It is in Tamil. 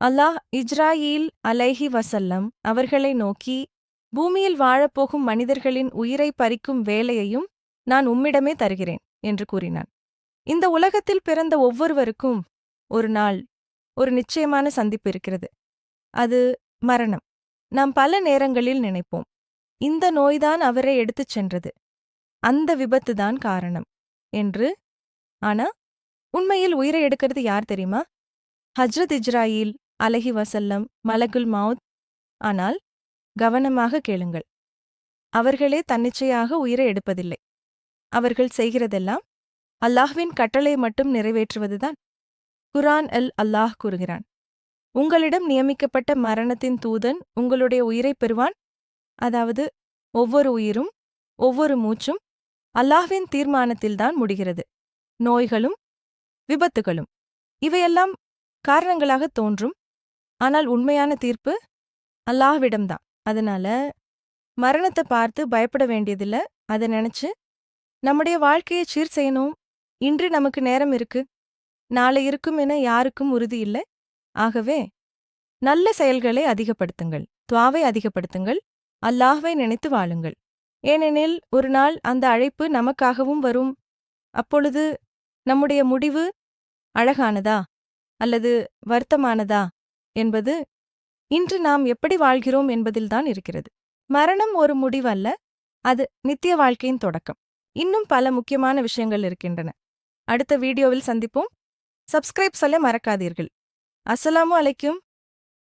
அல்லாஹ் இஜ்ராயீல் அலைஹி வஸல்லம் அவர்களை நோக்கி, பூமியில் வாழப்போகும் மனிதர்களின் உயிரைப் பறிக்கும் வேலையையும் நான் உம்மிடமே தருகிறேன் என்று கூறினான். இந்த உலகத்தில் பிறந்த ஒவ்வொருவருக்கும் ஒரு நாள், ஒரு நிச்சயமான சந்திப்பு இருக்கிறது. அது மரணம். நாம் பல நேரங்களில் நினைப்போம், இந்த நோய்தான் அவரை எடுத்துச் சென்றது, அந்த விபத்துதான் காரணம் என்று. ஆனா உண்மையில் உயிரை எடுக்கிறது யார் தெரியுமா? ஹஜ்ரத் இஜ்ராயீல் அலைஹி வஸல்லம், மலகுல் மௌத். ஆனால் கவனமாக கேளுங்கள், அவர்களே தன்னிச்சையாக உயிரை எடுப்பதில்லை. அவர்கள் செய்கிறதெல்லாம் அல்லாஹ்வின் கட்டளையை மட்டும் நிறைவேற்றுவதுதான். குர்ஆன் அல்லாஹ் கூறுகிறான், உங்களிடம் நியமிக்கப்பட்ட மரணத்தின் தூதன் உங்களுடைய உயிரைப் பெறுவான். அதாவது ஒவ்வொரு உயிரும், ஒவ்வொரு மூச்சும் அல்லாஹ்வின் தீர்மானத்தில்தான் முடிகிறது. நோய்களும் விபத்துகளும் இவையெல்லாம் காரணங்களாக தோன்றும், ஆனால் உண்மையான தீர்ப்பு அல்லாஹ்விடம்தான். அதனால மரணத்தை பார்த்து பயப்பட வேண்டியதில்ல. அதை நினைச்சு நம்முடைய வாழ்க்கையை சீர் செய்யணும். இன்று நமக்கு நேரம் இருக்கு, நாளை இருக்கும் என யாருக்கும் உறுதி இல்லை. ஆகவே நல்ல செயல்களை அதிகப்படுத்துங்கள், துஆவை அதிகப்படுத்துங்கள், அல்லாஹ்வை நினைத்து வாழுங்கள். ஏனெனில் ஒரு நாள் அந்த அழைப்பு நமக்காகவும் வரும். அப்பொழுது நம்முடைய முடிவு அழகானதா அல்லது வருத்தமானதா என்பது இன்று நாம் எப்படி வாழ்கிறோம் என்பதில்தான் இருக்கிறது. மரணம் ஒரு முடிவல்ல, அது நித்திய வாழ்க்கையின் தொடக்கம். இன்னும் பல முக்கியமான விஷயங்கள் இருக்கின்றன. அடுத்த வீடியோவில் சந்திப்போம். சப்ஸ்கிரைப் சொல்ல மறக்காதீர்கள். அஸ்ஸலாமு அலைக்கும்.